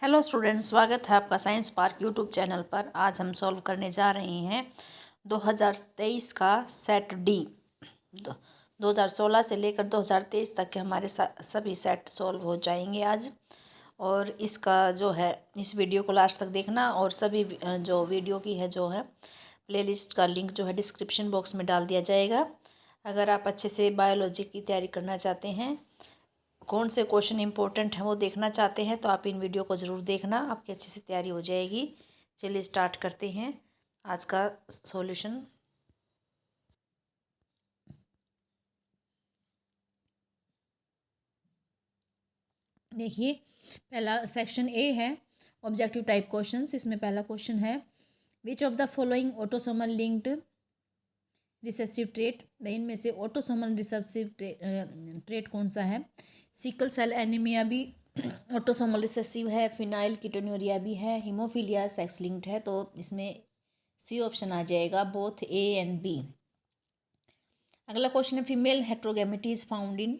Hello students, स्वागत है आपका साइंस पार्क यूट्यूब चैनल पर। आज हम सॉल्व करने जा रहे हैं 2023 का सेट डी। 2016 से लेकर 2023 तक के हमारे सभी सेट सॉल्व हो जाएंगे आज। और इसका जो है, इस वीडियो को लास्ट तक देखना। और सभी जो वीडियो की है जो है प्लेलिस्ट का लिंक जो है डिस्क्रिप्शन बॉक्स में डाल दिया जाएगा। अगर आप अच्छे से बायोलॉजी की तैयारी करना चाहते हैं, कौन से क्वेश्चन इंपॉर्टेंट हैं वो देखना चाहते हैं, तो आप इन वीडियो को ज़रूर देखना, आपकी अच्छे से तैयारी हो जाएगी। चलिए स्टार्ट करते हैं आज का सॉल्यूशन। देखिए, पहला सेक्शन ए है ऑब्जेक्टिव टाइप क्वेश्चंस। इसमें पहला क्वेश्चन है, which of the following autosomal linked recessive trait, इनमें से ऑटोसोमल रिसेसिव ट्रेट कौन सा है। सिकल सेल एनीमिया भी ऑटोसोमल रिसेसिव है, फिनाइल कीटोन्यूरिया भी है, हीमोफीलिया सेक्स लिंक्ड है। तो इसमें सी ऑप्शन आ जाएगा, बोथ ए एंड बी। अगला क्वेश्चन है, female heterogamety is found in.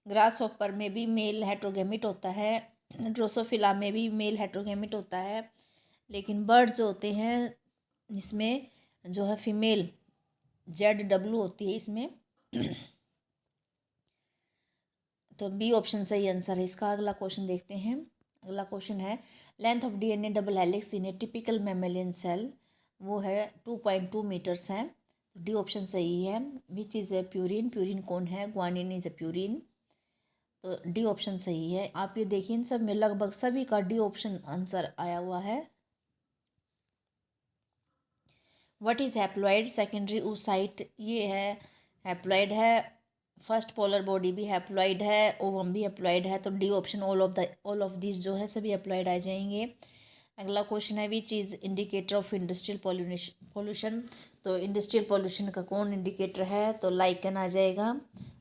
Grasshopper में भी मेल हेट्रोगेमिट होता है, ड्रोसोफिला में भी मेल हेट्रोगेमिट होता है, लेकिन बर्ड्स जो होते हैं इसमें जो है फीमेल ZW होती है इसमें। तो बी ऑप्शन सही आंसर है इसका। अगला क्वेश्चन देखते हैं। अगला क्वेश्चन है, length of DNA double helix in a typical mammalian cell, वो है 2.2 मीटर्स है। डी ऑप्शन सही है। Which is a purine, purine कौन है, ग्वानिन इज ए प्यूरिन। तो डी ऑप्शन सही है। आप ये देखिए, इन सब में लगभग सभी का डी ऑप्शन आंसर आया हुआ है। What is haploid secondary oocyte, ये है हैप्लॉइड है। फर्स्ट पोलर बॉडी भी हैप्लॉइड है, ओवम भी हैप्लॉइड है। तो D option all of this जो है सभी हैप्लॉइड आ जाएंगे। अगला क्वेश्चन है, which is indicator of industrial pollution. तो इंडस्ट्रियल पोल्यूशन का कौन इंडिकेटर है, तो लाइकन आ जाएगा।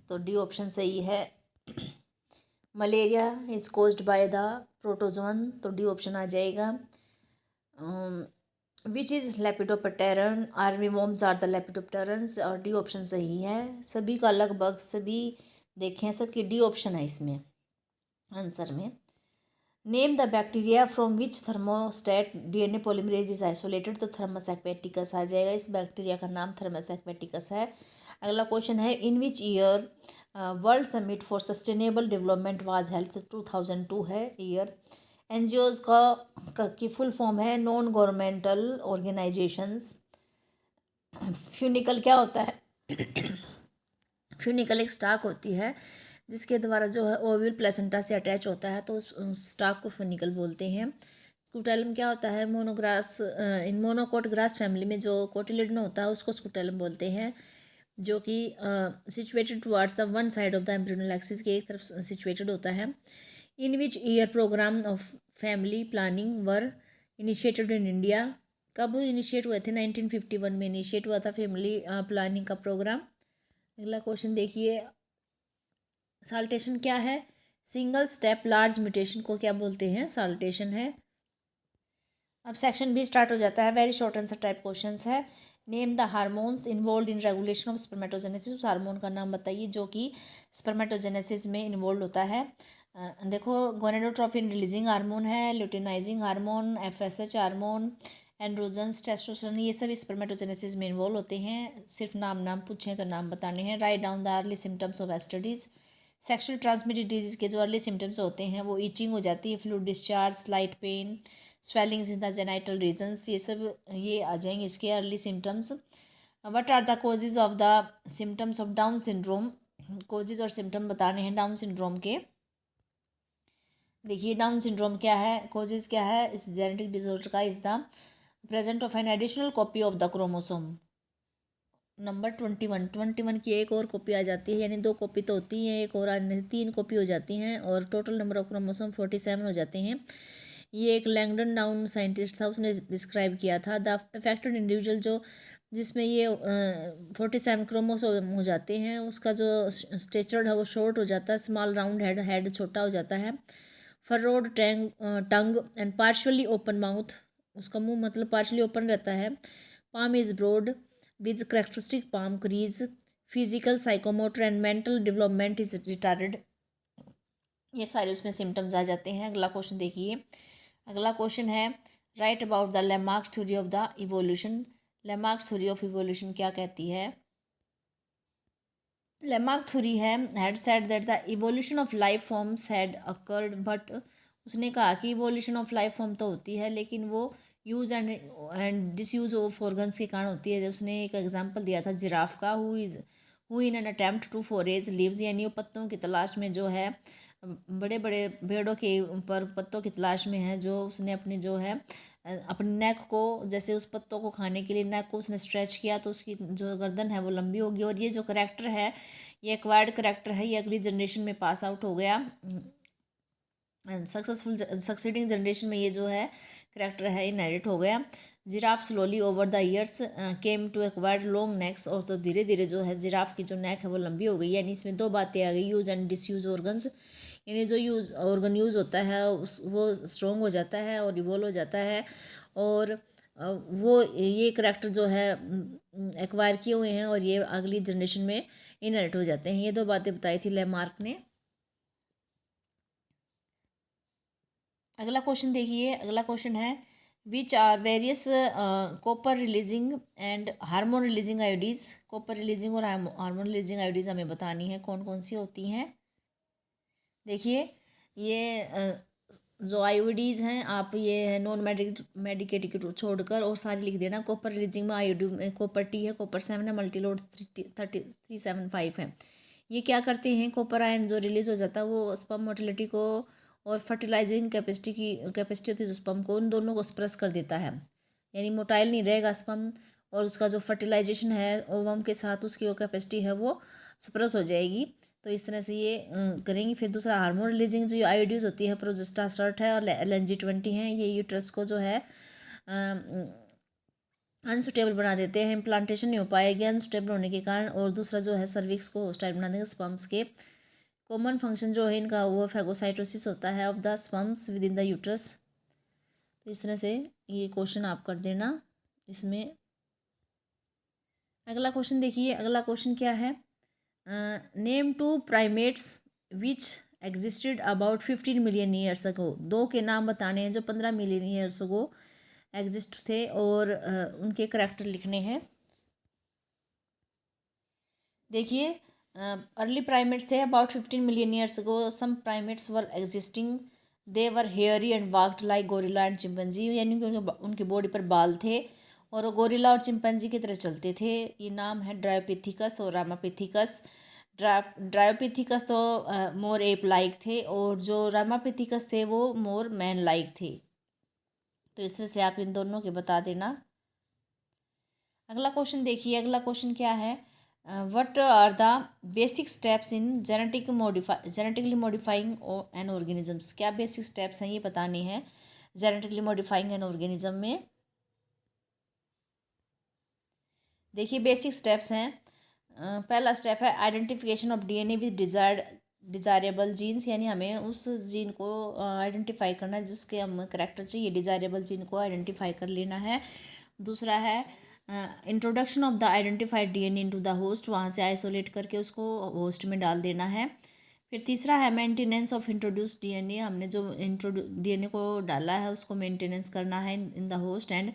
तो डी ऑप्शन सही है। Malaria is caused by the protozoan, तो डी ऑप्शन आ जाएगा। Which is lepidopteran, armyworms are the lepidopterans, और डी ऑप्शन सही है। सभी का लगभग सभी देखें, सबकी डी ऑप्शन है इसमें आंसर में। Name the bacteria from which thermostat DNA polymerase is isolated, तो थर्मस एक्वेटिकस आ जाएगा। इस बैक्टीरिया का नाम थर्मस एक्वेटिकस है। अगला क्वेश्चन है, in which year world summit for sustainable development was held, तो 2002 है ईयर। NGOs की फुल फॉर्म है नॉन गवर्नमेंटल ऑर्गेनाइजेशंस। फ्यूनिकल क्या होता है फ्यूनिकल एक स्टाक होती है जिसके द्वारा जो है ओव्यूल प्लेसेंटा से अटैच होता है, तो उस स्टाक को फ्यूनिकल बोलते हैं। स्कूटेलम क्या होता है, मोनोग्रास, इन मोनोकोट ग्रास फैमिली में जो कोटिलिडन होता है उसको स्कूटेलम बोलते हैं, जो कि situated towards the one side of the embryonal axis के एक तरफ सिचुएटेड होता है। In which year programme of family planning were initiated in India, कब इनिशिएट हुए थे, 1951 में इनिशिएट हुआ था फैमिली प्लानिंग का प्रोग्राम। अगला क्वेश्चन देखिए, साल्टेशन क्या है, सिंगल स्टेप लार्ज म्यूटेशन को क्या बोलते हैं, साल्टेशन है। अब सेक्शन बी स्टार्ट हो जाता है, very short answer type questions है। Name the hormones involved in regulation of spermatogenesis, उस हार्मोन का नाम बताइए जो कि स्पर्मेटोजेनेसिस में इन्वॉल्व होता है। देखो, गोनेडोट्रोफिन रिलीजिंग हार्मोन है, luteinizing hormone, FSH hormone, androgens, testosterone, ये सभी स्पर्मेटोजेनेसिस में इन्वॉल्व होते हैं। सिर्फ नाम पूछें तो नाम बताने हैं। Write down the early symptoms of STDs, sexual transmitted disease के जो अर्ली सिम्टम्स होते हैं वो ईचिंग हो जाती है, fluid discharge, slight pain, swellings in the genital regions, ये सब ये आ जाएंगे इसके early symptoms. What are the causes of the symptoms of Down syndrome, causes और सिम्टम बताने हैं डाउन सिंड्रोम के। देखिए, डाउन सिंड्रोम क्या है, कोजेज क्या है इस जेनेटिक डिसऑर्डर का, is the present of an additional copy of the chromosome number 21 की एक और कॉपी आ जाती है, यानी 2 कॉपी तो होती हैं, एक और 3 कॉपी हो जाती हैं, और टोटल नंबर ऑफ क्रोमोसोम 47 हो जाते हैं। ये एक लैंगडन डाउन साइंटिस्ट था, उसने डिस्क्राइब किया था। द अफेक्टेड इंडिविजुअल जो जिसमें ये 47 क्रोमोसोम हो जाते हैं, उसका जो स्टेचर है वो शॉर्ट हो जाता है, स्मॉल राउंड हेड छोटा हो जाता है, furrowed tongue and partially open mouth, उसका मुंह मतलब पार्शली ओपन रहता है। Palm is broad with characteristic palm crease, physical psychomotor and mental development is retarded, ये सारे उसमें सिम्टम्स आ जाते हैं। अगला क्वेश्चन देखिए, अगला क्वेश्चन है write about the Lamarck theory of the evolution. Lamarck theory of evolution क्या कहती है? लैमार्क थ्योरी है had said that the evolution of life forms had occurred, but उसने कहा कि इवोल्यूशन ऑफ लाइफ फॉर्म तो होती है लेकिन वो use and disuse of organs के कारण होती है। उसने एक एग्जांपल दिया था जिराफ का, who in an attempt to forage leaves, यानी वो पत्तों की तलाश में जो है, बड़े बड़े पेड़ों के ऊपर पत्तों की तलाश में है, जो उसने अपनी जो है अपनी नेक को, जैसे उस पत्तों को खाने के लिए नेक को उसने स्ट्रेच किया तो उसकी जो गर्दन है वो लंबी होगी। और ये जो करेक्टर है ये एक्वायर्ड करेक्टर है, ये अगली जनरेशन में पास आउट हो गया। सक्सेसफुल सक्सीडिंग जनरेशन में ये जो है करेक्टर है इनहेरिट हो गया। Giraffe slowly over the years came to acquired long necks, और तो धीरे धीरे जो है जिराफ की जो नेक है वो लंबी हो गई। यानी इसमें दो बातें आ गई, यूज एंड डिसयूज ऑर्गन्स, यानी जो यूज ऑर्गन यूज होता है उस वो स्ट्रॉन्ग हो जाता है और इवोल्व हो जाता है। और वो ये करेक्टर जो है एक्वायर किए हुए हैं और ये अगली जनरेशन में इनहेरिट हो जाते हैं। ये दो बातें बताई थी लैमार्क ने। अगला क्वेश्चन देखिए, अगला क्वेश्चन है which are various copper releasing and hormone releasing IUDs. Copper releasing और हार्मोन रिलीजिंग आयोडीज हमें बतानी है कौन कौन सी होती हैं। देखिए ये जो आयोडीज़ हैं, आप ये है नॉन मेडिकेटिव को छोड़कर और सारी लिख देना। कॉपर रिलीजिंग में आयोडीन में कॉपर टी है, कॉपर 7 है, मल्टीलोड 375 है। ये क्या करते हैं, कॉपर आयन जो रिलीज हो जाता है वो स्पर्म मोटिलिटी को और फर्टिलाइजिंग कैपेसिटी होती है स्पर्म को, उन दोनों को सप्रेस कर देता है। यानी मोटाइल नहीं रहेगा स्पर्म, और उसका जो फर्टिलाइजेशन है ओवम के साथ उसकी वो कैपेसिटी है वो सप्रेस हो जाएगी। तो इस तरह से ये करेंगी। फिर दूसरा हार्मोन रिलीजिंग जो आयोडीज होती है प्रोजेस्टासर्ट है और LNG-20 है, ये यूट्रस को जो है अनसुटेबल बना देते हैं, इम्प्लांटेशन नहीं हो पाएगी अनसुटेबल होने के कारण। और दूसरा जो है सर्विक्स को होस्टाइल बना देंगे स्पर्म्स के। कॉमन फंक्शन जो है इनका वो फैगोसाइटोसिस होता है of the sperms with in the uterus. तो इस तरह से ये क्वेश्चन आप कर देना इसमें। अगला क्वेश्चन देखिए, अगला क्वेश्चन क्या है, name two primates which existed about 15 million years ago. दो के नाम बताने हैं जो 15 मिलियन ईयर्स अगो एग्जिस्ट थे और उनके करैक्टर लिखने हैं। देखिए अर्ली प्राइमेट्स थे about 15 million years ago, some primates were existing, they were hairy and walked like gorilla and chimpanzee, यानी कि उनके बॉडी पर बाल थे और वो गोरिल्ला और चिंपैंजी की तरह चलते थे। ये नाम है ड्रायोपिथिकस और रामापिथिकस। ड्रायोपिथिकस तो मोर एप लाइक थे और जो रामापिथिकस थे वो मोर मैन लाइक थे। तो इस तरह से आप इन दोनों के बता देना। अगला क्वेश्चन देखिए, अगला क्वेश्चन क्या है, what are the basic steps in genetically modifying an organisms. क्या बेसिक स्टेप्स हैं ये बताने हैं जेनेटिकली मॉडिफाइंग एन ऑर्गेनिज्म में। देखिए बेसिक स्टेप्स हैं, पहला स्टेप है identification of DNA with desirable genes, यानी हमें उस जीन को आइडेंटिफाई करना है जिसके हम करेक्टर चाहिए, डिज़ायरेबल जीन को आइडेंटिफाई कर लेना है। दूसरा है introduction of the identified DNA into the host, वहाँ से आइसोलेट करके उसको होस्ट में डाल देना है। फिर तीसरा है मेंटेनेंस ऑफ इंट्रोड्यूस्ड DNA, हमने जो DNA को डाला है उसको मेंटेनेंस करना है in the host. And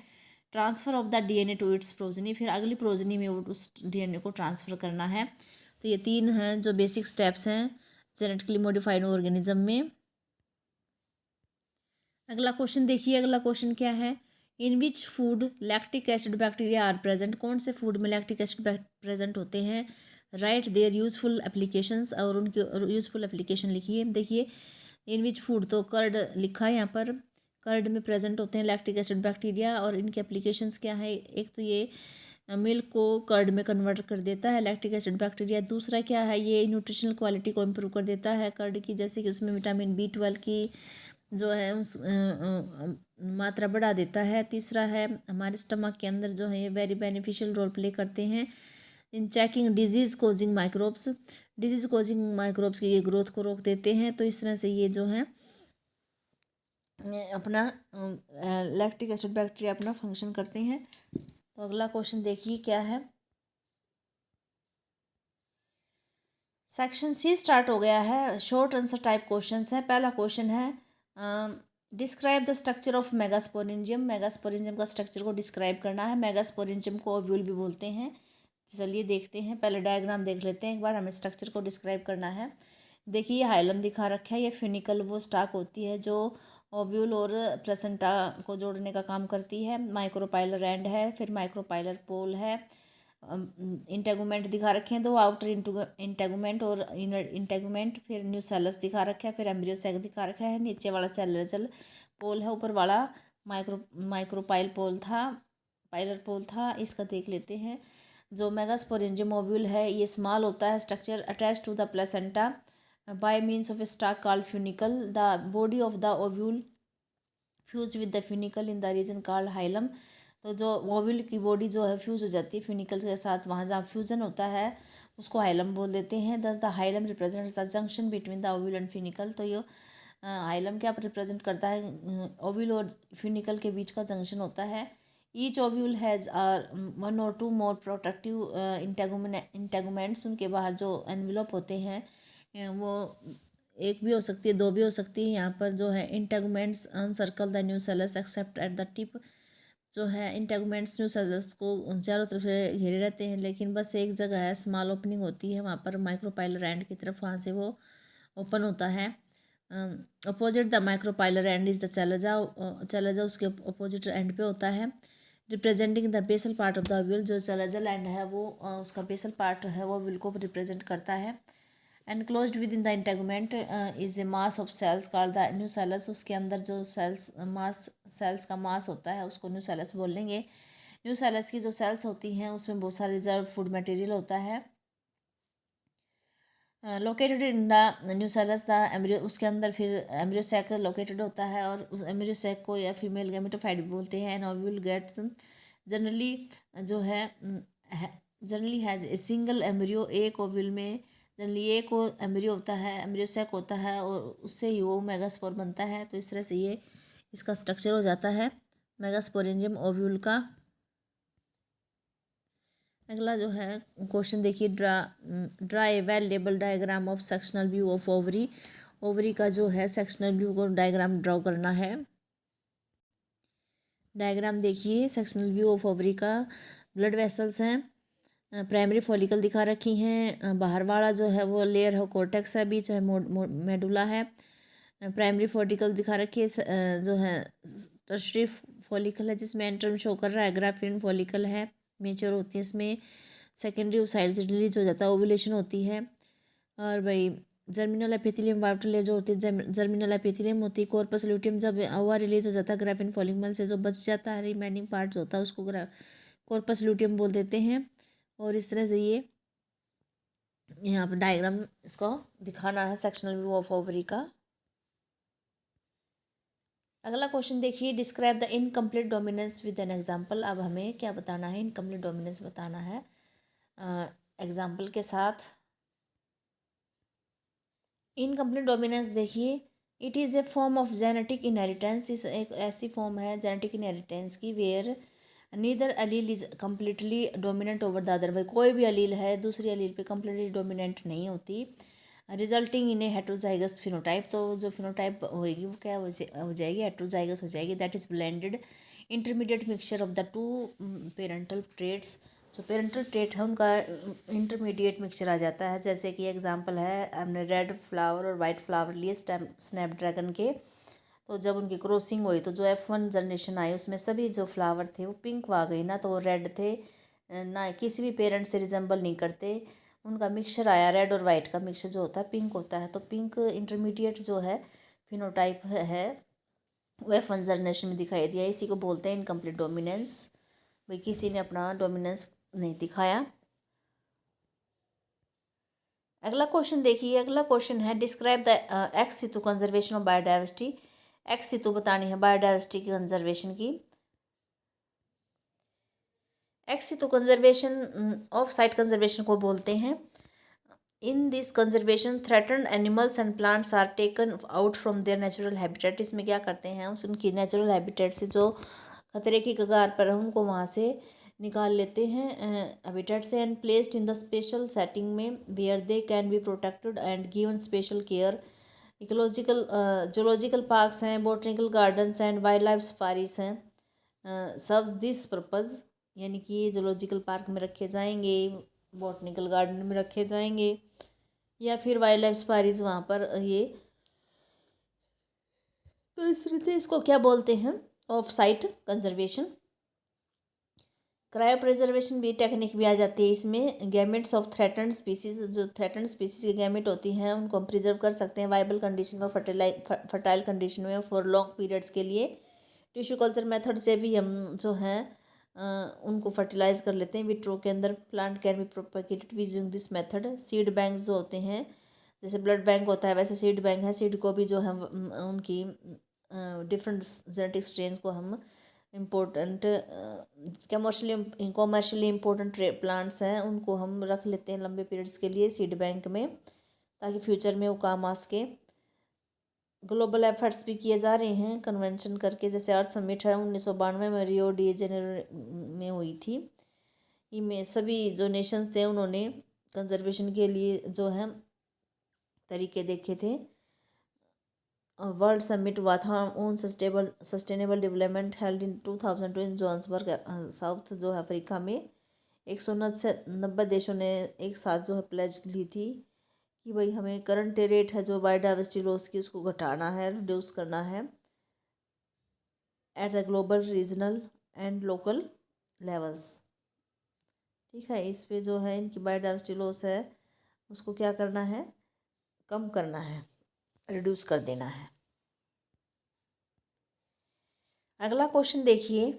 transfer of the DNA to its progeny, फिर अगली प्रोजनी में उस DNA को ट्रांसफ़र करना है। तो ये तीन हैं जो बेसिक स्टेप्स हैं जेनेटिकली मॉडिफाइड ऑर्गेनिज्म में। अगला क्वेश्चन देखिए, अगला क्वेश्चन क्या है, in which food lactic acid bacteria are present. कौन से फूड में लैक्टिक एसिड प्रेजेंट होते हैं। राइट देयर यूज़फुल एप्लीकेशंस, और उनकी यूज़फुल एप्लीकेशन लिखिए। देखिए इन विच फूड तो कर्ड लिखा है यहाँ पर, कर्ड में प्रेजेंट होते हैं लैक्टिक एसिड बैक्टीरिया और इनके एप्लीकेशंस क्या है। एक तो ये मिल्क को कर्ड में कन्वर्ट कर देता है लैक्टिक एसिड बैक्टीरिया। दूसरा क्या है, ये न्यूट्रिशनल क्वालिटी को इम्प्रूव कर देता है कर्ड की, जैसे कि उसमें विटामिन B12 की जो है उस मात्रा बढ़ा देता है। तीसरा है हमारे स्टमक के अंदर जो है ये वेरी बेनिफिशियल रोल प्ले करते हैं इन checking disease causing microbes, disease causing microbes की ये ग्रोथ को रोक देते हैं। तो इस तरह से ये जो है अपना लैक्टिक एसिड बैक्टीरिया अपना फंक्शन करते हैं। तो अगला क्वेश्चन देखिए क्या है, सेक्शन C स्टार्ट हो गया है, शॉर्ट आंसर टाइप क्वेश्चन है। पहला क्वेश्चन है describe the structure of megasporangium. Megasporangium का स्ट्रक्चर को डिस्क्राइब करना है। मेगास्पोरेंजियम को ओव्यूल भी बोलते हैं। चलिए देखते हैं, पहले डायग्राम देख लेते हैं एक बार, हमें स्ट्रक्चर को डिस्क्राइब करना है। देखिए ये हाइलम दिखा रखा है, ये फिनिकल वो स्टाक होती है जो ओव्यूल और प्लेसेंटा को जोड़ने का काम करती है। माइक्रोपाइलर एंड है, फिर माइक्रोपाइलर पोल है। इंटेगुमेंट दिखा रखे हैं, दो आउटर इंटेगुमेंट और इनर इंटेगुमेंट। फिर न्यूसेलस दिखा रखा है, फिर एम्ब्रियो सैक दिखा रखा है। नीचे वाला चैलेजल पोल है, ऊपर वाला माइक्रोपाइल पोल था, पाइलर पोल था। इसका देख लेते हैं। जो मेगास्पोरेंजियम ओव्यूल है ये स्मॉल होता है structure attach to the placenta by means of a stalk called funicle. The body of the ovule fuse with the funicle in the region called hilum. तो जो ओव्यूल की बॉडी जो है fuse हो जाती है फ्यूनिकल के साथ, वहाँ जहाँ फ्यूजन होता है उसको हाइलम बोल देते हैं। दस the hilum represents the junction between the ovule and funicle. तो ये हाइलम क्या रिप्रेजेंट करता है, ओव्यूल और फ्यूनिकल के बीच का जंक्शन होता है। ईच ओव्यूल हैज़ वन और टू मोर प्रोटेक्टिव इंटेगुमेंट्स। उनके बाहर जो एनविलोप होते हैं वो एक भी हो सकती है, दो भी हो सकती है। यहाँ पर जो है integuments encircle the nucellus except at the tip. जो है इंटेगुमेंट्स न्यूसेलस को चारों तरफ से घेरे रहते हैं, लेकिन बस एक जगह है स्मॉल ओपनिंग होती है वहाँ पर माइक्रोपाइलर एंड की तरफ, वहाँ से वो ओपन होता है। Opposite the micropylar end is the chalaza उसके अपोजिट एंड पे होता है। Representing the basal part of the ovule. जो चैलेजल एंड है वो उसका बेसल पार्ट है वो ओव्यूल को रिप्रेजेंट करता है। Enclosed with in the integument is a mass of cells called the nucellus. उसके अंदर जो सेल्स का मास होता है उसको न्यूसेलस बोलेंगे। न्यूसेलस की जो सेल्स होती हैं उसमें बहुत सारा रिजर्व फूड मटेरियल होता है। Located in the nucellus the embryo, उसके अंदर फिर एम्ब्रियो सैक लोकेटेड होता है, और उस एम्ब्रियो सैक को या फीमेल गैमेटोफाइट भी बोलते हैं। एंड ओव्यूल गेट्स जनरली जो है generally has a single embryo. एक ओव्यूल में जनरली एक एम्ब्रियो होता है, एम्ब्रियो सैक होता है, और उससे ही वो मेगास्पोर बनता है। तो इस तरह से ये इसका स्ट्रक्चर हो जाता है मेगास्पोरेंजियम ओव्यूल का। अगला जो है क्वेश्चन देखिए, draw a well label diagram of sectional view of ovary. Ovary का जो है सेक्शनल व्यू को डायग्राम ड्रॉ करना है। डायग्राम देखिए सेक्शनल व्यू ऑफ ओवरी का। ब्लड वेसल्स हैं, प्राइमरी फॉलिकल दिखा रखी हैं, बाहर वाला जो है वो लेयर है कोर्टेक्स है, बीच है मेडुला है। प्राइमरी फॉलिकल दिखा रखी है जो है टर्शरी फॉलिकल है जिसमें एंट्रम शो कर रहा है। ग्राफिन फॉलिकल है, मेच्योर होती है इसमें। सेकेंडरी साइड से रिलीज हो जाता है, ओवुलेशन होती है। और भाई जर्मिनल एपिथेलियम वाटर लेयर जो होती है जर्मिनल एपिथेलियम होती है। कॉर्पस ल्यूटियम जब ओवा रिलीज हो जाता है ग्राफिन फॉलिकल से, जो बच जाता है रिमेनिंग पार्ट जो होता है उसको कॉर्पस ल्यूटियम बोल देते हैं। और इस तरह से ये यहाँ पर डायग्राम इसको दिखाना है सेक्शनल व्यू ऑफ ओवरी का। अगला क्वेश्चन देखिए, describe the incomplete dominance with an example. अब हमें क्या बताना है, इनकम्प्लीट डोमिनेंस बताना है एग्जाम्पल के साथ। इनकम्प्लीट डोमिनेंस देखिए, it is a form of genetic inheritance. इस एक ऐसी फॉर्म है जेनेटिक इनहेरिटेंस की where neither allele is completely dominant over the other. भाई कोई भी अलील है दूसरी अलील पे कम्प्लीटली डोमिनेंट नहीं होती। Resulting in A heterozygous phenotype. तो जो फिनोटाइप होएगी वो क्या हो जाएगी, हेट्रोजाइगस हो जाएगी। That is blended intermediate mixture of the two parental traits. जो पेरेंटल ट्रेट है उनका इंटरमीडिएट मिक्सचर आ जाता है। जैसे कि एग्जांपल है, हमने रेड फ्लावर और वाइट फ्लावर लिए स्नैपड्रैगन के। तो जब उनकी क्रॉसिंग हुई तो जो F1 जनरेशन आई उसमें सभी जो फ्लावर थे वो पिंक आ गई ना, तो वो रेड थे, ना किसी भी पेरेंट से रिजेंबल नहीं करते। उनका मिक्सचर आया, रेड और वाइट का मिक्सचर जो होता है पिंक होता है। तो पिंक इंटरमीडिएट जो है फिनोटाइप है वो F1 जनरेशन में दिखाई दिया। इसी को बोलते हैं इनकम्प्लीट डोमिनेंस। भाई किसी ने अपना डोमिनेंस नहीं दिखाया। अगला क्वेश्चन देखिए, अगला क्वेश्चन है describe the ex situ conservation of biodiversity. Ex situ बतानी है बायोडाइवर्सिटी की कंजर्वेशन की। Ex situ conservation off site conservation को बोलते हैं। In this conservation threatened animals and plants are taken out from their natural habitat. इसमें क्या करते हैं उनकी नेचुरल हैबिटेट से जो खतरे की कगार पर है उनको वहाँ से निकाल लेते हैं हैबिटेट से, and placed in the special setting में where they can be protected and given special care ecological zoological parks हैं, botanical gardens and wild life safaris हैं, सर्व्स दिस पर्पज़, यानी कि ये जोलॉजिकल पार्क में रखे जाएंगे, बॉटनिकल गार्डन में रखे जाएंगे, या फिर वाइल्ड लाइफ सफारीज वहाँ पर ये, तो इस तरह से इसको क्या बोलते हैं, of site conservation. Cryo preservation भी टेक्निक भी आ जाती है इसमें। गैमेट्स ऑफ थ्रेटन्ड स्पीसीज, जो थ्रेटन्ड स्पीसीज के गैमेट होती हैं उनको हम प्रिजर्व कर सकते हैं वाइबल कंडीशन और फर्टाइल कंडीशन में फॉर लॉन्ग पीरियड्स के लिए। टिश्यू कल्चर मेथड से भी हम जो हैं उनको फर्टिलाइज कर लेते हैं विट्रो के अंदर। Plant can be propagated using this method. Seed bank जो होते हैं, जैसे ब्लड बैंक होता है वैसे सीड बैंक है, सीड को भी जो है उनकी डिफरेंट जेनेटिक स्ट्रेन को हम इम्पोर्टेंट कमर्शियली इम्पोर्टेंट प्लांट्स हैं उनको हम रख लेते हैं लंबे पीरियड्स के लिए सीड बैंक में, ताकि फ्यूचर में वो काम आ सके। ग्लोबल एफर्ट्स भी किए जा रहे हैं कन्वेंशन करके, जैसे अर्थ समिट है 1992 में रियो डी जेनेरो में हुई थी। इनमें सभी जो नेशंस थे उन्होंने कंजर्वेशन के लिए जो है तरीके देखे थे। वर्ल्ड समिट हुआ था on sustainable development held in 2002 in Johannesburg, south जो है अफ्रीका में। 190 देशों ने एक साथ जो है प्लेज ली थी कि भाई हमें करंट रेट है जो बायोडाइवर्सिटी लॉस की उसको घटाना है, रिड्यूस करना है at the global, regional and local levels. ठीक है, इस पे जो है इनकी बायोडाइवर्सिटी लॉस है उसको क्या करना है, कम करना है, रिड्यूस कर देना है। अगला क्वेश्चन देखिए,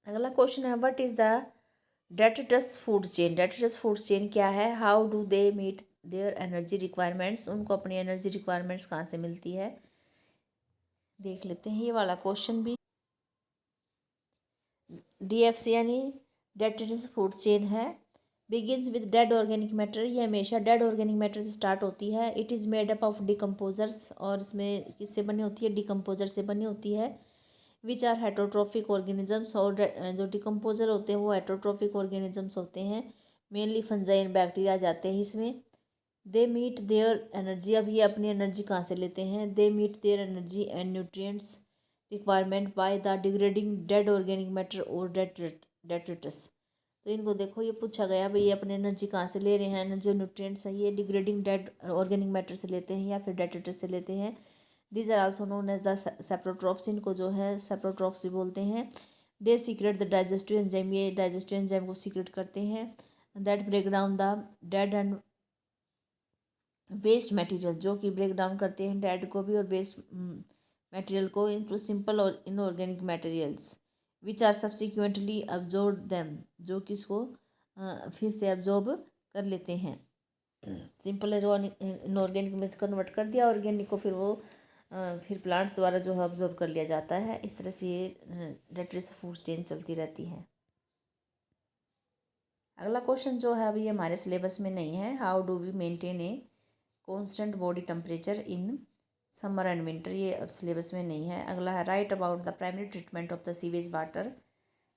अगला क्वेश्चन है what is the detritus food chain. Detritus food chain क्या है, how do they meet their energy requirements, उनको अपनी एनर्जी रिक्वायरमेंट्स कहाँ से मिलती है, देख लेते हैं ये वाला क्वेश्चन भी। डीएफसी यानी डेट्रिटस फूड चेन है। Begins with dead organic matter, ये हमेशा डेड ऑर्गेनिक मैटर से स्टार्ट होती है। It is made up of decomposers, और इसमें किससे बनी होती है, डिकम्पोजर से बनी होती है। विच आर हेटरोट्रॉफिक ऑर्गेनिजम्स, और जो डिकम्पोजर होते हैं वो हेटरोट्रॉफिक ऑर्गेनिजम्स होते हैं, मेनली फंजाई एंड बैक्टीरिया जाते हैं इसमें। दे मीट देयर एनर्जी, अब ये अपनी एनर्जी कहाँ से लेते हैं, they meet their energy and nutrients requirement by the degrading dead organic matter और डेट्रिटस। तो इनको देखो ये पूछा गया भाई ये अपनी एनर्जी कहाँ से ले रहे हैं, एनर्जी और न्यूट्रिएंट्स है ये डिग्रेडिंग डेड ऑर्गेनिक मैटर से लेते हैं या फिर डेट्रिटस से लेते हैं। These are also known as the saprotrophs, इनको जो है सेप्रोट्रॉप्स भी बोलते हैं। They secrete the digestive enzyme, ये डाइजेस्टिव एंजाइम को सीक्रेट करते हैं। That break down the dead and waste material, जो कि ब्रेक डाउन करते हैं डेड को भी और वेस्ट मटेरियल को इनटू सिंपल और inorganic materials which are subsequently absorb them, जो कि इसको फिर से अब्जॉर्ब कर लेते हैं। सिंपल इनऑर्गेनिक में कन्वर्ट कर दिया, ऑर्गेनिक को फिर वो फिर प्लांट्स द्वारा जो है अब्जॉर्ब कर लिया जाता है। इस तरह से ये डेट्रिटस फूड चेन चलती रहती है। अगला क्वेश्चन जो है अभी हमारे सिलेबस में नहीं है, how do we maintain a constant body temperature in summer and winter, ये अब सिलेबस में नहीं है। अगला है write about the primary treatment of the sewage water,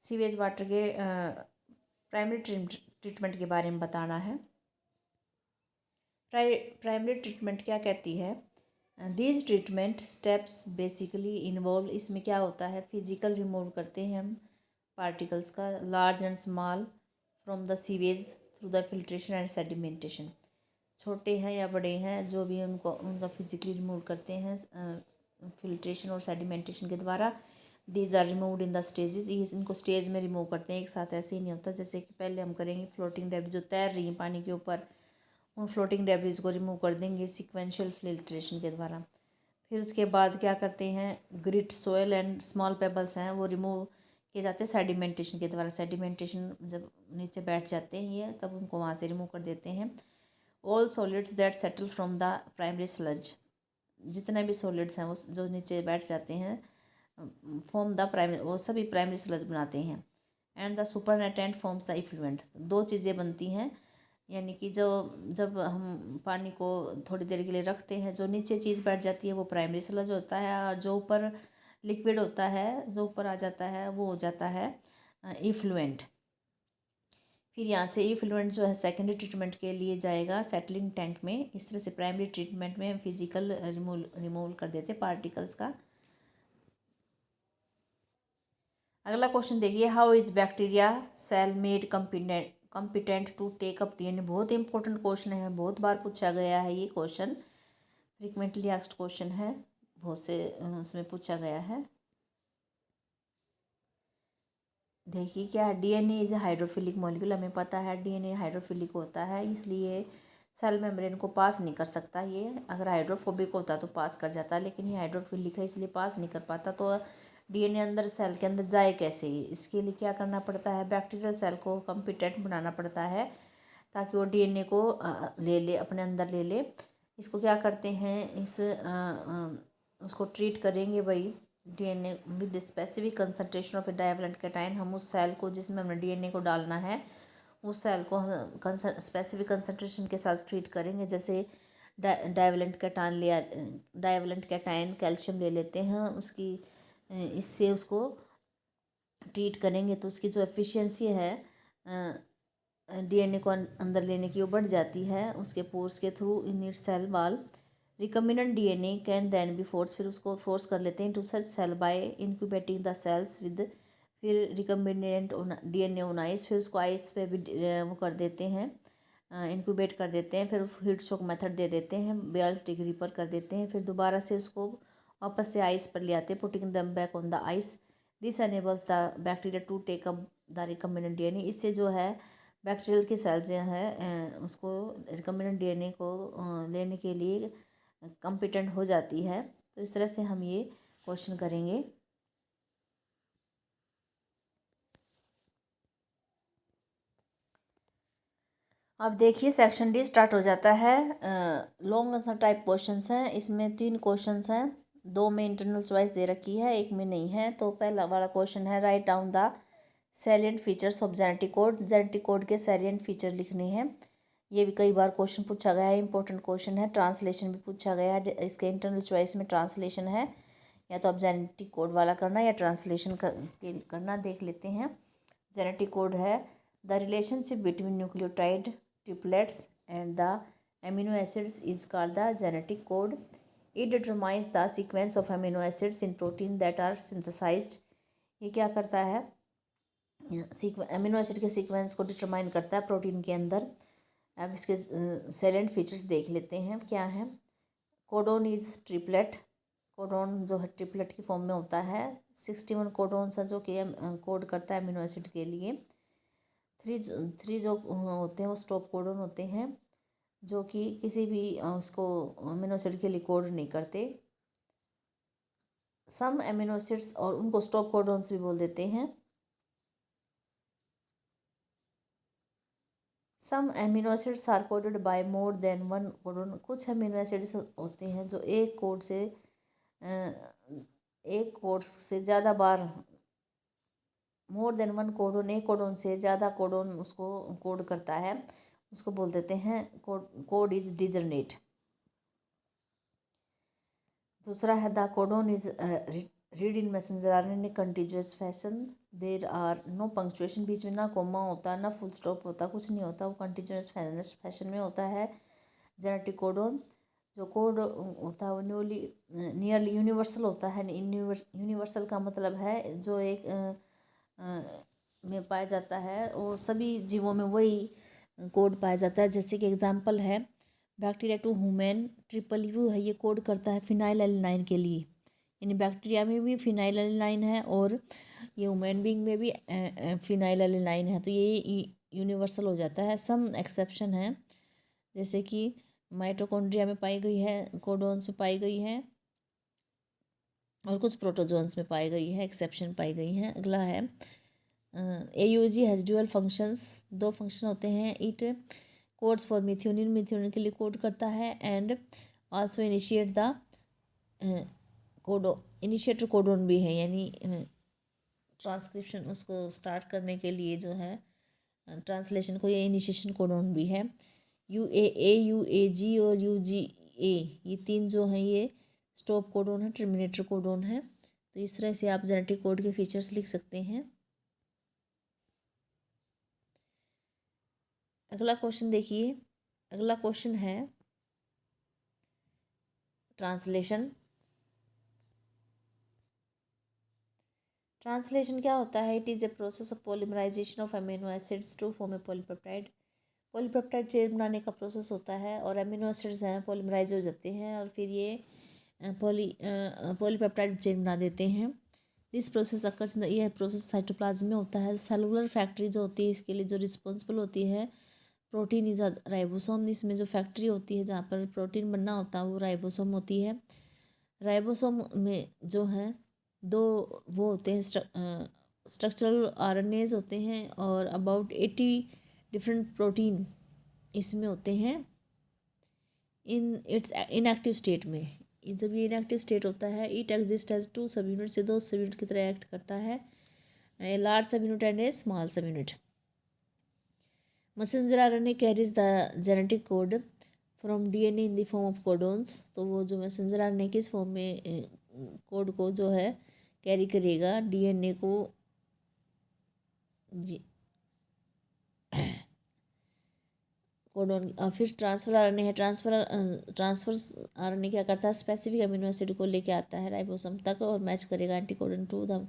sewage water के प्राइमरी ट्रीटमेंट के बारे में बताना है। प्राइमरी ट्रीटमेंट क्या कहती है, these treatment steps basically involve, इसमें क्या होता है फिजिकल रिमूव करते हैं हम पार्टिकल्स का large and small from the sewage through the filtration and sedimentation, छोटे हैं या बड़े हैं जो भी उनको उनका फिजिकली रिमूव करते हैं फिल्ट्रेशन और सेडिमेंटेशन के द्वारा। These are removed in the stages, ये इनको स्टेज में रिमूव करते हैं, एक साथ ऐसे ही नहीं होता। जैसे कि पहले हम करेंगे फ्लोटिंग डेब्रिज जो तैर रही हैं पानी के ऊपर, उन फ्लोटिंग डेब्रिज को रिमूव कर देंगे सिक्वेंशियल फिल्ट्रेशन के द्वारा। फिर उसके बाद क्या करते हैं, grit soil and small pebbles हैं वो रिमूव किए जाते हैं सेडिमेंटेशन के द्वारा। सेडिमेंटेशन जब नीचे बैठ जाते हैं ये तब उनको वहाँ से रिमूव कर देते हैं। All solids that settle from the primary sludge, जितने भी सॉलिड्स हैं वो जो नीचे बैठ जाते हैं फॉर्म द प्राइमरी, वो सभी प्राइमरी स्लज बनाते हैं। And the supernatant forms the effluent, दो चीज़ें बनती हैं, यानी कि जो जब हम पानी को थोड़ी देर के लिए रखते हैं जो नीचे चीज़ बैठ जाती है वो प्राइमरी स्लज होता है, और जो ऊपर लिक्विड होता है जो ऊपर आ जाता है वो हो जाता है इफ्लुएंट। फिर यहाँ से इफ्लुएंट जो है सेकेंडरी ट्रीटमेंट के लिए जाएगा सेटलिंग टैंक में। इस तरह से प्राइमरी ट्रीटमेंट में हम फिजिकल रिमूवल कर देते पार्टिकल्स का। अगला क्वेश्चन देखिए, how is bacteria cell made competent to take up DNA. बहुत इंपॉर्टेंट क्वेश्चन है, बहुत बार पूछा गया है ये क्वेश्चन, फ्रीक्वेंटली आस्क्ड क्वेश्चन है, बहुत से उसमें पूछा गया है। देखिए क्या है, डीएनए इज हाइड्रोफिलिक मॉलिक्यूल। हमें पता है डीएनए हाइड्रोफिलिक होता है, इसलिए सेल मेम्ब्रेन को पास नहीं कर सकता ये। अगर हाइड्रोफोबिक होता तो पास कर जाता, लेकिन ये हाइड्रोफिलिक है इसलिए पास नहीं कर पाता। तो डीएनए अंदर सेल के अंदर जाए कैसे? इसके लिए क्या करना पड़ता है, बैक्टीरियल सेल को कम्पिटेंट बनाना पड़ता है ताकि वो डीएनए को ले ले, अपने अंदर ले ले। इसको क्या करते हैं, उसको ट्रीट करेंगे भाई DNA with specific concentration of A divalent cation. हम उस सेल को जिसमें हमने डीएनए को डालना है उस सेल को हम स्पेसिफिक कंसंट्रेशन के साथ ट्रीट करेंगे। जैसे डाइवैलेंट कैटायन लिया, डाइवैलेंट कैटायन कैल्शियम ले लेते हैं, उसकी इससे उसको ट्रीट करेंगे तो उसकी जो एफिशिएंसी है डीएनए को अंदर लेने की वो बढ़ जाती है उसके पोर्स के through in it cell wall. Recombinant DNA can then be force, फिर उसको फोर्स कर लेते हैं to such cell by incubating the cells with. फिर रिकम्बिनेंट डीएनए ऑन आइस, फिर उसको आइस पे भी वो कर देते हैं, इंक्यूबेट कर देते हैं। फिर हीट शॉक मेथड दे देते हैं, 42 डिग्री पर कर देते हैं। फिर दोबारा से उसको वापस से आइस पर ले आते हैं, putting them back on the ice. This enables the bacteria to take up the recombinant DNA. इससे जो है बैक्टीरियल की सेल्स जो है उसको रिकम्बिनेंट डीएनए को लेने के लिए कम्पिटेंट हो जाती है। तो इस तरह से हम ये क्वेश्चन करेंगे। अब देखिए सेक्शन डी स्टार्ट हो जाता है। लॉन्ग आंसर टाइप क्वेश्चंस हैं, इसमें 3 क्वेश्चंस हैं, 2 में इंटरनल चॉइस दे रखी है, 1 में नहीं है। तो पहला वाला क्वेश्चन है, write down the salient features of genetic code. Genetic code के सैलिएंट फीचर लिखने हैं। ये भी कई बार क्वेश्चन पूछा गया है, इंपॉर्टेंट क्वेश्चन है। ट्रांसलेशन भी पूछा गया है, इसके इंटरनल चॉइस में ट्रांसलेशन है, या तो आप जेनेटिक कोड वाला करना या ट्रांसलेशन करना। देख लेते हैं। जेनेटिक कोड है, the relationship between nucleotide triplets and the amino acids is called the genetic code. It determines the sequence of amino acids in protein that are synthesized. ये क्या करता है, अमीनो एसिड के सीक्वेंस को determine करता है protein के अंदर। अब इसके सेलेंट फीचर्स देख लेते हैं क्या है। कोडोन इज ट्रिपलेट, कोडोन जो है ट्रिपलेट की फॉर्म में होता है। 61 कोडोन्स है जो कि कोड करता है अमीनो एसिड के लिए। थ्री जो होते हैं वो स्टॉप कोडोन होते हैं जो कि किसी भी उसको अमीनो एसिड के लिए कोड नहीं करते। सम अमीनो एसिड्स, और उनको स्टॉप कोडोन्स भी बोल देते हैं। Some amino acids are coded by more than one codon. कुछ अमीनो एसिड्स होते हैं जो एक कोड से ज़्यादा बार, मोर देन वन कोडोन, एक कोडोन से ज़्यादा कोडोन उसको कोड करता है, उसको बोल देते हैं कोड इज डिजर्नेट। दूसरा है, the codon is read in messenger RNA continuous fashion. There are no punctuation, बीच में ना कोमा होता ना फुल स्टॉप होता, कुछ नहीं होता, वो कंटिन्यूअस फैशन में होता है जेनेटिक कोडोन। जो कोड होता है वो नियरली यूनिवर्सल होता है। यूनिवर्सल का मतलब है जो एक में पाया जाता है और सभी जीवों में वही कोड पाया जाता है। जैसे कि एग्जांपल है bacteria to human triple U है, ये कोड करता है फिनाइलएलानाइन के लिए। यानी बैक्टीरिया में भी फिनाइलएलानाइन है और ये ह्यूमन बीइंग में भी फिनाइलएलानाइन है, तो ये यूनिवर्सल हो जाता है। सम एक्सेप्शन है, जैसे कि माइटोकॉन्ड्रिया में पाई गई है, कोडोन्स में पाई गई है, और कुछ प्रोटोजोन्स में पाई गई है, एक्सेप्शन पाई गई हैं। अगला है AUG has dual functions, 2 function होते हैं। It codes for methionine, methionine के लिए कोड करता है। And also initiate the initiator codon भी है, यानी ट्रांसक्रिप्शन उसको स्टार्ट करने के लिए जो है ट्रांसलेशन को, ये इनिशिएशन कोडोन भी है। UAA, UAG और UGA, ये 3 जो हैं ये स्टॉप कोडोन है, टर्मिनेटर कोडोन है। तो इस तरह से आप जेनेटिक कोड के फीचर्स लिख सकते हैं। अगला क्वेश्चन देखिए, अगला क्वेश्चन है ट्रांसलेशन। ट्रांसलेशन क्या होता है? It is a process of polymerization of amino acids to form a polypeptide. Polypeptide chain बनाने का प्रोसेस होता है और अमीनो एसिड्स हैं पॉलीमराइज हो जाते हैं और फिर ये पॉलीपेप्टाइड चेन बना देते हैं। दिस प्रोसेस अकर्स, यह प्रोसेस साइटोप्लाज्म में होता है। सेलुलर फैक्ट्री जो होती है इसके लिए जो रिस्पॉन्सिबल होती है, प्रोटीन इज राइबोसोम। इसमें जो फैक्ट्री होती है जहाँ पर प्रोटीन बनना होता है वो राइबोसोम होती है। राइबोसोम में जो है दो वो होते हैं, स्ट्रक्चरल आरएनएज होते हैं और अबाउट 80 डिफरेंट प्रोटीन इसमें होते हैं इन इट्स इनएक्टिव स्टेट में। जब ये इनएक्टिव स्टेट होता है, it exist as two sub unit, से दो सब यूनिट की तरह एक्ट करता है, a large sub unit and a small sub unit. Messenger RNA carries the genetic code from DNA in the form of codons. तो वो जो messenger RNA किस फॉर्म में कोड को जो है कैरी करेगा, डीएनए को जी कोडोन। फिर ट्रांसफर आरएनए है। ट्रांसफर आरएनए क्या करता है? स्पेसिफिक अमीनो एसिड को लेके आता है राइबोसोम तक और मैच करेगा anticodon to the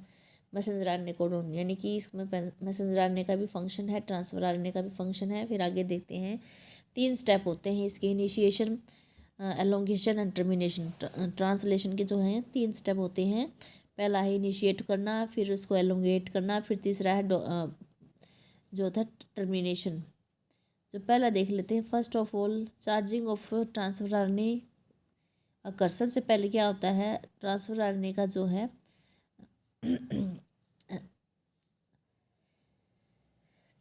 messenger RNA codon. यानी कि इसमें मैसेंजर आरएनए का भी फंक्शन है, ट्रांसफर आरएनए का भी फंक्शन है। फिर आगे देखते हैं 3 स्टेप होते हैं इसके, initiation, elongation and termination. Translation के जो हैं 3 स्टेप होते हैं। पहला है इनिशिएट करना, फिर उसको एलोंगेट करना, फिर तीसरा है जो था टर्मिनेशन। जो पहला देख लेते हैं, first of all charging of transfer RNA occur. सबसे पहले क्या होता है, ट्रांसफर आरएनए का जो है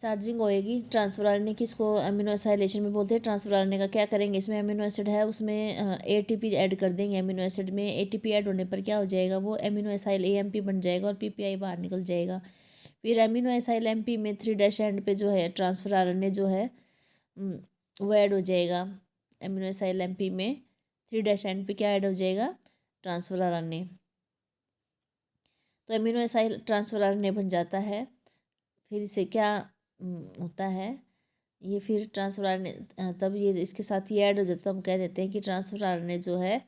चार्जिंग होएगी। ट्रांसफर आरएनए किसको अमीनो एसाइलेशन में बोलते हैं। ट्रांसफर आरएनए का क्या करेंगे, इसमें अमीनो एसिड है उसमें एटीपी ऐड कर देंगे। अमीनो एसिड में एटीपी ऐड होने पर क्या हो जाएगा, वो अमीनो एसाइल एएमपी बन जाएगा और पीपीआई बाहर निकल जाएगा। फिर अमीनो एसाइल एमपी में 3' एंड पे जो है ट्रांसफर आरएनए जो है वो ऐड हो जाएगा। अमीनो एसाइल एमपी में 3' एंड पे क्या ऐड हो जाएगा, ट्रांसफर आरएनए। तो अमीनो एसाइल ट्रांसफर आरएनए बन जाता है। फिर इसे क्या होता है, ये फिर ट्रांसफर आरएनए तब ये इसके साथ ही ऐड हो जाता है, तो हम कह देते हैं कि ट्रांसफर आरएनए जो है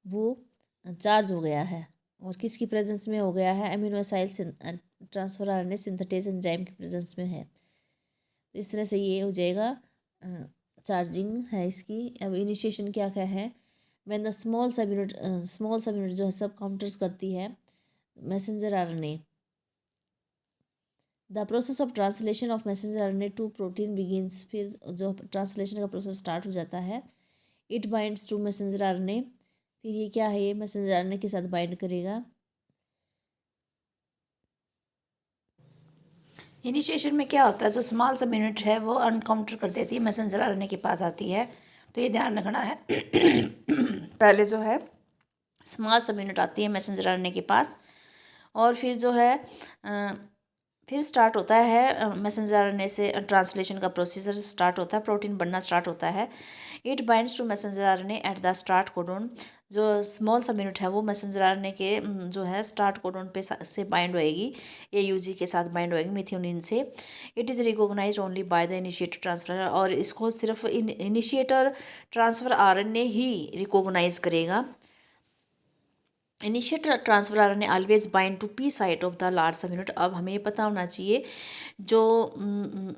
वो चार्ज हो गया है। और किसकी प्रेजेंस में हो गया है, amino acyl transfer RNA synthetase enzyme की प्रेजेंस में है। तो इस तरह से ये हो जाएगा, चार्जिंग है इसकी। अब इनिशिएशन क्या क्या है, when the small sub unit जो है सब काउंटर्स करती है messenger RNA. The process of translation of messenger RNA to protein begins. फिर जो ट्रांसलेशन का प्रोसेस स्टार्ट हो जाता है, it binds to messenger RNA. फिर ये क्या है, ये मैसेंजर आरएनए के साथ बाइंड करेगा। इनिशिएशन में क्या होता है, जो स्मॉल सब यूनिट है वो अनकाउंटर कर देती है, मैसेंजर आरएनए के पास आती है। तो ये ध्यान रखना है पहले जो है स्मॉल सब यूनिट आती है मैसेंजर आरएनए के पास और फिर जो है फिर स्टार्ट होता है मैसेंजर आरएनए से ट्रांसलेशन का प्रोसीजर स्टार्ट होता है, प्रोटीन बनना स्टार्ट होता है। It binds to messenger RNA at the start codon. जो स्मॉल सब यूनिट है वो मैसेंजर आरएनए के जो है स्टार्ट कोडोन पे से बाइंड होएगी, एयूजी के साथ बाइंड होएगी मिथ्योनिन से। It is recognized only by the initiator transfer. और इसको सिर्फ इनिशिएटर ट्रांसफर आरएनए ही रिकॉग्नाइज करेगा। Initiator transfer RNA always bind to P site of the large sub unit. अब हमें ये पता होना चाहिए जो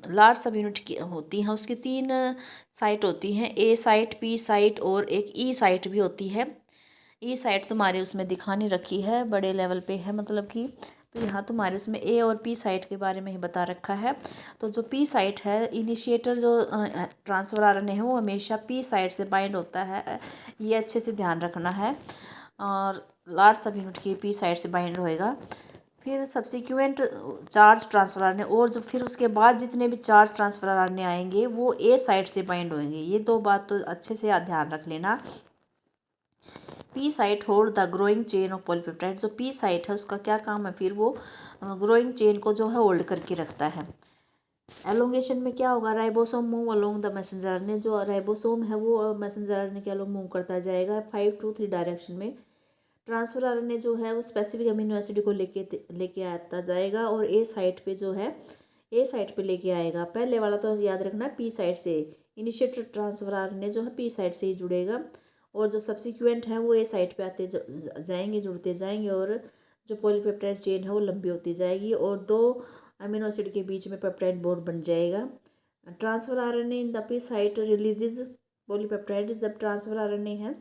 लार्ज सब यूनिट की होती हैं उसकी 3 साइट होती हैं, ए साइट, पी साइट और एक ई साइट भी होती है। ई साइट तुम्हारे उसमें दिखानी रखी है, बड़े लेवल पे है मतलब कि, तो यहाँ तुम्हारे उसमें ए और पी साइट के बारे में ही बता रखा है। तो जो पी साइट है, इनिशिएटर जो ट्रांसफर आरएनए है वो हमेशा पी साइट से बाइंड होता है, ये अच्छे से ध्यान रखना है। और लार्ज सब यूनिट की पी साइड से बाइंड होएगा। फिर सब्सिक्वेंट चार्ज ट्रांसफर आरएनए और जो फिर उसके बाद जितने भी चार्ज ट्रांसफर आरएनए आएंगे वो ए साइड से बाइंड होंगे। ये 2 बात तो अच्छे से ध्यान रख लेना। P site hold the growing chain of polypeptide. जो पी साइट है उसका क्या काम है, फिर वो ग्रोइंग चेन को जो है होल्ड करके रखता है। एलोंगेशन में क्या होगा, ribosome move along the messenger RNA. जो राइबोसोम है वो मैसेंजर आरएनए के अलोंग मूव करता जाएगा 5 to 3 डायरेक्शन में। ट्रांसफर आरएनए जो है वो स्पेसिफिक अमीनो एसिड को लेके आता जाएगा और ए साइट पे जो है ए साइट पे लेके आएगा। पहले वाला तो याद रखना पी साइट से, इनिशिएटर ट्रांसफर आरएनए जो है पी साइट से ही जुड़ेगा, और जो सब्सिक्वेंट है वो ए साइट पे आते जाएंगे, जुड़ते जाएंगे, और जो पॉलीपेप्टाइड चेन है वो लंबी होती जाएगी और दो अमीनो एसिड के बीच में पेप्टाइड बॉन्ड बन जाएगा। Transfer RNA in the P site releases polypeptide. जब ट्रांसफर आरएनए है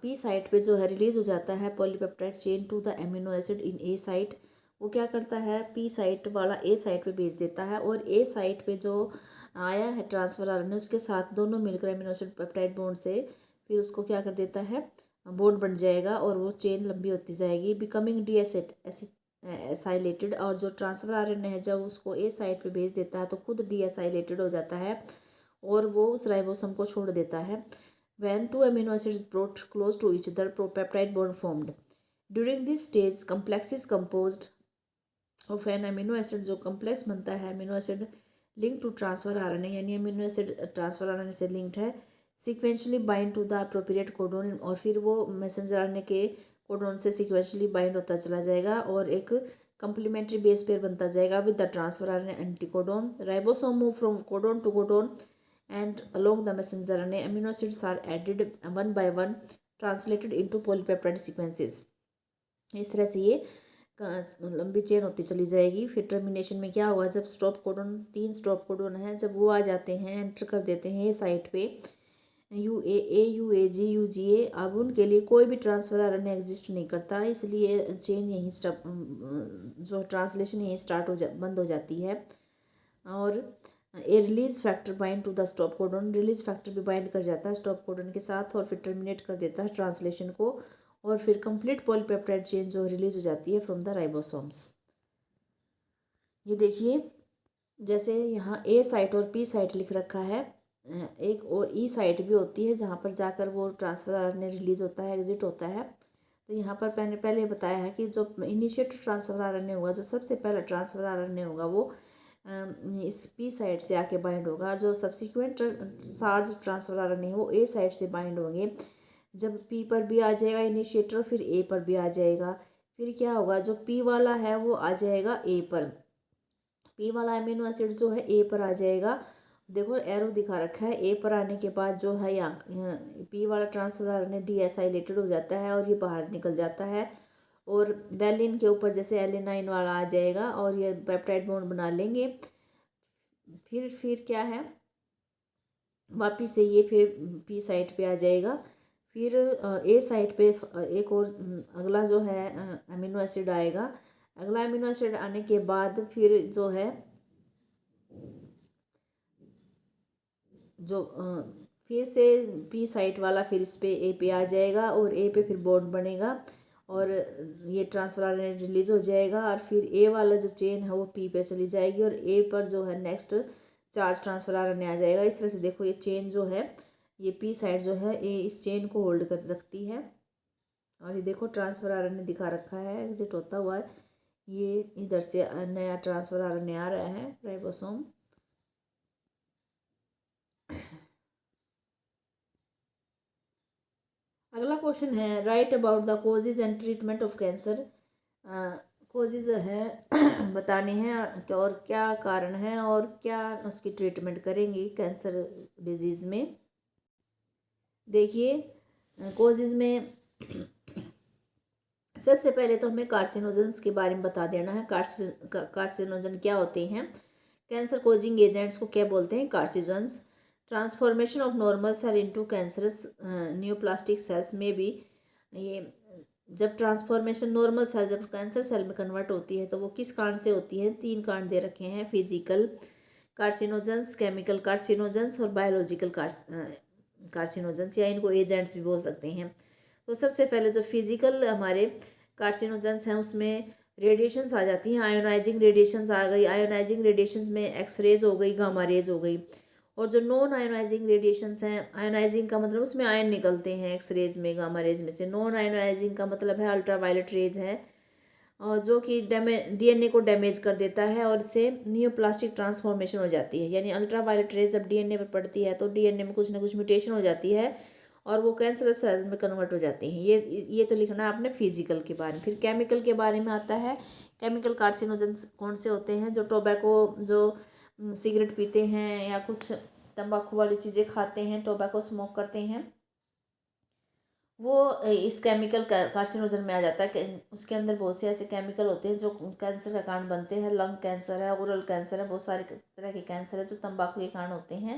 पी साइट पे जो है रिलीज हो जाता है polypeptide chain to the amino acid in A site, वो क्या करता है पी साइट वाला ए साइट पे भेज देता है, और ए साइट पे जो आया है ट्रांसफर आरएनए उसके साथ दोनों मिलकर एमिनो एसिड पेप्टाइड बॉन्ड से फिर उसको क्या कर देता है, बॉन्ड बन जाएगा और वो चेन लंबी होती जाएगी, बिकमिंग डी एसाइलेटेड। और जो ट्रांसफर आरएनए है जब उसको ए साइट पे भेज देता है तो खुद डी एसाइलेटेड हो जाता है और वो उस राइबोसोम को छोड़ देता है। When two amino acids brought close to each other, peptide bond formed. During this stage, complex is composed of an amino acid जो complex बनता है amino acid linked to transfer RNA, यानी amino acid transfer RNA से linked है, sequentially bind to the appropriate codon, और फिर वो messenger RNA के कोडोन से sequentially bind होता चला जाएगा और एक complementary base pair बनता जाएगा with the transfer RNA anticodon. Ribosome move from codon to codon and along the messenger RNA, amino acids are added one by one, translated into polypeptide sequences. इस तरह से ये लंबी चेन होती चली जाएगी। फिर टर्मिनेशन में क्या हुआ, जब स्टॉप कोडोन, 3 स्टॉप कोडोन है, जब वो आ जाते हैं एंटर कर देते हैं ये साइट पे UAA UAG UGA, अब उनके लिए कोई भी ट्रांसफर आरएनए एग्जिस्ट नहीं करता, इसलिए चेन यहीं जो ट्रांसलेशन यहीं स्टार्ट बंद हो जाती है। और a release factor bind to the stop codon, release factor भी बाइंड कर जाता है स्टॉप कोडोन के साथ और फिर टर्मिनेट कर देता है ट्रांसलेशन को, और फिर कंप्लीट पॉलीपेप्टाइड चेन जो रिलीज हो जाती है फ्रॉम द राइबोसोम्स। ये देखिए जैसे यहाँ ए साइट और पी साइट लिख रखा है, एक और ई साइट भी होती है जहाँ पर जाकर वो ट्रांसफर आरएनए रिलीज होता है, एग्जिट होता है। तो यहाँ पर मैंने पहले बताया है कि जो इनिशिएट ट्रांसफर आरएनए होगा, जो सबसे पहला ट्रांसफर आरएनए होगा वो इस पी साइड से आके बाइंड होगा, जो सब्सिक्वेंट चार्ज ट्रांसफर आरएनए है वो ए साइड से बाइंड होंगे। जब पी पर भी आ जाएगा इनिशिएटर, फिर ए पर भी आ जाएगा, फिर क्या होगा, जो पी वाला है वो आ जाएगा ए पर, पी वाला अमीनो एसिड जो है ए पर आ जाएगा। देखो एरो दिखा रखा है, ए पर आने के बाद जो है यहाँ पी वाला ट्रांसफर आरएनए डीएसाइलेटेड हो जाता है और ये बाहर निकल जाता है, और वैलिन के ऊपर जैसे एलिनाइन वाला आ जाएगा और ये पेप्टाइड बॉन्ड बना लेंगे। फिर क्या है, वापिस से ये फिर पी साइट पे आ जाएगा, फिर ए साइट पे एक और अगला जो है अमीनो एसिड आएगा। अगला अमीनो एसिड आने के बाद फिर जो है जो फिर से पी साइट वाला फिर इस पे ए पे आ जाएगा और ए पे फिर बॉन्ड बनेगा और ये ट्रांसफर आरएनए रिलीज हो जाएगा, और फिर ए वाला जो चेन है वो पी पे चली जाएगी और ए पर जो है नेक्स्ट चार्ज ट्रांसफर आरएनए आ जाएगा। इस तरह से देखो ये चेन जो है, ये पी साइड जो है ये इस चेन को होल्ड कर रखती है, और ये देखो ट्रांसफर आरएनए दिखा रखा है एग्जिट होता हुआ है, ये इधर से नया ट्रांसफर आरएनए आ रहा है राइबोसोम। अगला क्वेश्चन है write about the causes and treatment of cancer. Causes है बताने हैं और क्या कारण है और क्या उसकी ट्रीटमेंट करेंगे कैंसर डिजीज़ में। देखिए कोजेज में सबसे पहले तो हमें कार्सिनोजेंस के बारे में बता देना है। कार्सिनोजन क्या होते हैं, कैंसर कोजिंग एजेंट्स को क्या बोलते हैं, carcinogens. Transformation of normal cell into cancerous neoplastic cells में भी, ये जब ट्रांसफॉर्मेशन नॉर्मल सेल जब कैंसर सेल में कन्वर्ट होती है तो वो किस कारण से होती है, 3 कारण दे रखे हैं, फिजिकल कार्सिनोजेंस, केमिकल कार्सिनोजेंस और बायोलॉजिकल कार्सिनोजेंस, या इनको एजेंट्स भी बोल सकते हैं। तो सबसे पहले जो फिजिकल हमारे कार्सिनोजेंस हैं उसमें रेडिएशंस आ जाती हैं, आयोनाइजिंग रेडिएशंस आ गई, आयोनाइजिंग रेडिएशंस में एक्सरेज हो गई, गामा रेज हो गई। और जो नॉन आयोनाइजिंग रेडिएशंस हैं, आयोनाइजिंग का मतलब उसमें आयन निकलते हैं एक्सरेज में, गामा रेज में से। नॉन आयोनाइजिंग का मतलब है अल्ट्रावायलेट रेज है, और जो कि डीएनए को डैमेज कर देता है और इससे न्यूप्लास्टिक ट्रांसफॉर्मेशन हो जाती है। यानी अल्ट्रावायलेट रेज जब डीएनए पर पड़ती है तो डीएनए में कुछ ना कुछ म्यूटेशन हो जाती है और वो कैंसरस सेल में कन्वर्ट हो जाते हैं। ये तो लिखना है आपने फिजिकल के बारे में। फिर केमिकल के बारे में आता है। केमिकल कार्सिनोजेंस कौन से होते हैं? जो टोबैको, जो सिगरेट पीते हैं या कुछ तंबाकू वाली चीज़ें खाते हैं, टोबैको स्मोक करते हैं, वो इस केमिकल कार्सिनोजन में आ जाता है। उसके अंदर बहुत से ऐसे केमिकल होते हैं जो कैंसर का कारण बनते हैं। लंग कैंसर है, ओरल कैंसर है, बहुत सारे तरह के कैंसर है जो तंबाकू के कारण होते हैं।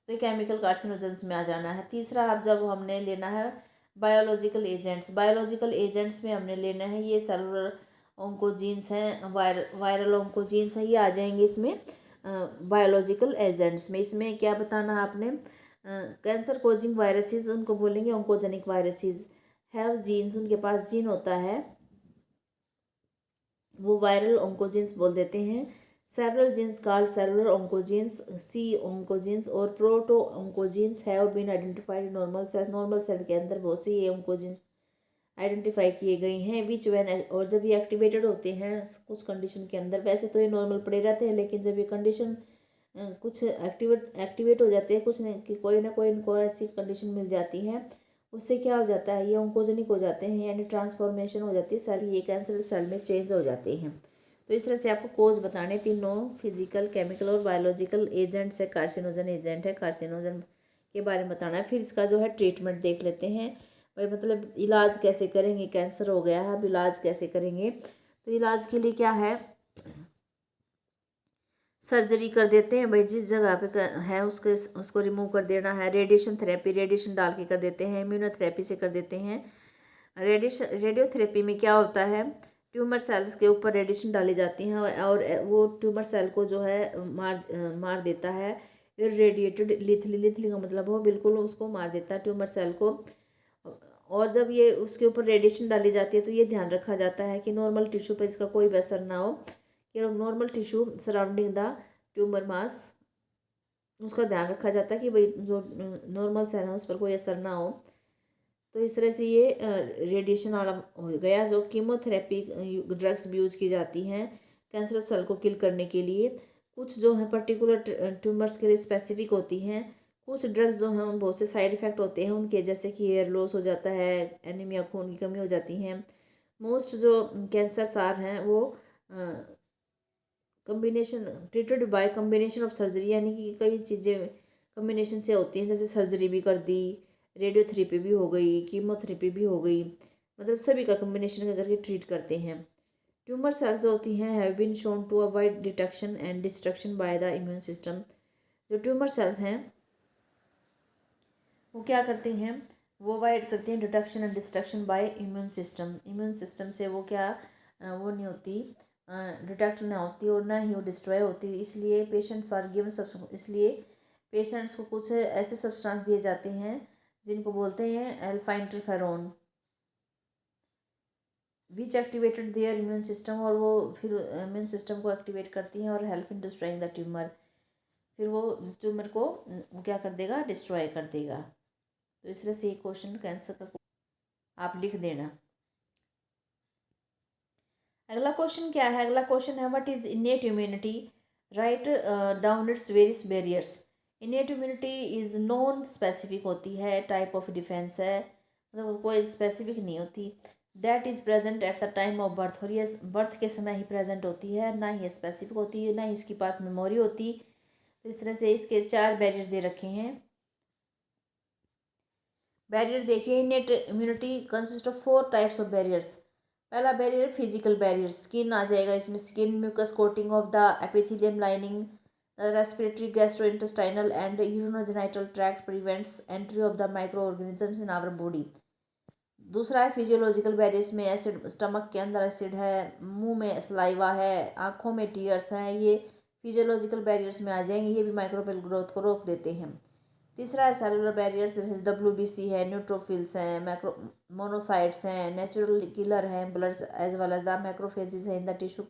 तो ये केमिकल कार्सिनोजेंस में आ जाना है। तीसरा, अब जब हमने लेना है बायोलॉजिकल एजेंट्स, बायोलॉजिकल एजेंट्स में हमने लेना है ये सेलुलर ऑन्कोजीन्स हैं, वायरल ऑन्कोजीन्स हैं, ये आ जाएंगे इसमें बायोलॉजिकल एजेंट्स में। इसमें क्या बताना है आपने? कैंसर कोजिंग वायरसेस उनको बोलेंगे ऑन्कोजेनिक वायरसेस। हैव जीन्स, उनके पास जीन होता है, वो वायरल ऑन्कोजीन्स बोल देते हैं। Several genes called cellular oncogenes, C oncogenes और proto oncogenes have been identified in normal cell. Normal cell के अंदर बहुत से ये ऑन्कोजीन्स आइडेंटिफाई किए गए हैं। विच वैन, और जब ये एक्टिवेटेड होते हैं कुछ कंडीशन के अंदर, वैसे तो ये नॉर्मल पड़े रहते हैं, लेकिन जब ये कंडीशन कुछ एक्टिवेट हो जाते हैं, कुछ नहीं कि कोई ना कोई इनको ऐसी कंडीशन मिल जाती है, उससे क्या हो जाता है, ये ऑन्कोजेनिक हो जाते हैं, यानी ट्रांसफॉर्मेशन हो जाती है सेल, ये कैंसर सेल में चेंज हो जाते हैं। तो इस तरह से आपको कोज बताने, तीनों फिजिकल, केमिकल और बायोलॉजिकल एजेंट्स है, कार्सिनोजन एजेंट है, कार्सिनोजन के बारे में बताना है। फिर इसका जो है ट्रीटमेंट देख लेते हैं भाई, मतलब इलाज कैसे करेंगे, कैंसर हो गया है, अब इलाज कैसे करेंगे? तो इलाज के लिए क्या है, सर्जरी कर देते हैं भाई, जिस जगह पे है उसको रिमूव कर देना है। रेडिएशन थेरेपी, रेडिएशन डाल के कर देते हैं। इम्यूनोथेरेपी से कर देते हैं। रेडियोथेरेपी में क्या होता है, ट्यूमर सेल्स के ऊपर रेडिएशन डाली जाती हैं और वो ट्यूमर सेल को जो है मार देता है। रेडिएटेड लिथली, लिथली का मतलब हो बिल्कुल उसको मार देता है ट्यूमर सेल को। और जब ये उसके ऊपर रेडिएशन डाली जाती है तो ये ध्यान रखा जाता है कि नॉर्मल टिश्यू पर इसका कोई भी असर ना हो, कि normal tissue surrounding the tumour mass, उसका ध्यान रखा जाता है कि भाई जो नॉर्मल सेल है उस पर कोई असर ना हो। तो इस तरह से ये रेडिएशन वाला हो गया। जो कीमोथेरेपी ड्रग्स भी यूज की जाती हैं कैंसर सेल को किल करने के लिए। कुछ जो है पर्टिकुलर ट्यूमर्स के लिए स्पेसिफिक होती हैं। कुछ ड्रग्स जो हैं बहुत से साइड इफ़ेक्ट होते हैं उनके, जैसे कि हेयर लॉस हो जाता है, एनीमिया, खून की कमी हो जाती हैं। मोस्ट जो कैंसर सार हैं वो combination treated by combination of surgery, यानी कि कई चीज़ें कम्बिनेशन से होती हैं, जैसे सर्जरी भी कर दी, रेडियोथेरेपी भी हो गई, कीमोथेरेपी भी हो गई, मतलब सभी का कम्बिनेशन करके ट्रीट करते हैं। ट्यूमर सेल्स जो होती हैं have been shown to avoid detection and destruction by the immune system. जो ट्यूमर सेल्स हैं वो क्या करते हैं, वो अवॉइड करते हैं detection and destruction by immune system. Immune system से वो क्या वो नहीं होती, डिटेक्ट ना होती और ना ही वो डिस्ट्रॉय होती। इसलिए पेशेंट्स आर गिवन सब, इसलिए पेशेंट्स को कुछ ऐसे सब्सटेंस दिए जाते हैं जिनको बोलते हैं alpha interferon, which activated their immune system, और वो फिर इम्यून सिस्टम को एक्टिवेट करती हैं और help in destroying the tumour. फिर वो ट्यूमर को क्या कर देगा, डिस्ट्रॉय कर देगा। तो इस तरह से ये क्वेश्चन कैंसर का आप लिख देना। अगला क्वेश्चन क्या है, अगला क्वेश्चन है what is innate immunity, write down its various barriers. Innate immunity is non specific होती है, टाइप ऑफ डिफेंस है, मतलब कोई स्पेसिफिक नहीं होती। That is present at the time of birth, और ये बर्थ के समय ही प्रेजेंट होती है, ना ही स्पेसिफिक होती है, ना ही इसके पास मेमोरी होती। तो इस तरह से इसके 4 बैरियर दे रखे हैं। बैरियर देखिए, innate immunity consist of 4 types of barriers. पहला बैरियर फिजिकल बैरियर, स्किन आ जाएगा इसमें, skin mucus coating of the epithelium lining respiratory gastrointestinal and urinogenital tract prevents entry of the micro organisms in our body. दूसरा है physiological barriers में acid, stomach के अंदर acid है, मुंह में सलाइवा है, आँखों में टीयर्स हैं, ये फिजियोलॉजिकल बैरियर्स में आ जाएंगे, ये भी माइक्रोबियल ग्रोथ को रोक देते हैं। तीसरा है सेलुलर बैरियर्स, जैसे WBC है, न्यूट्रोफिल्स हैं, मैक्रो मोनोसाइट्स हैं, नेचुरल किलर हैं, bloods as well as the macrophages हैं in the tissue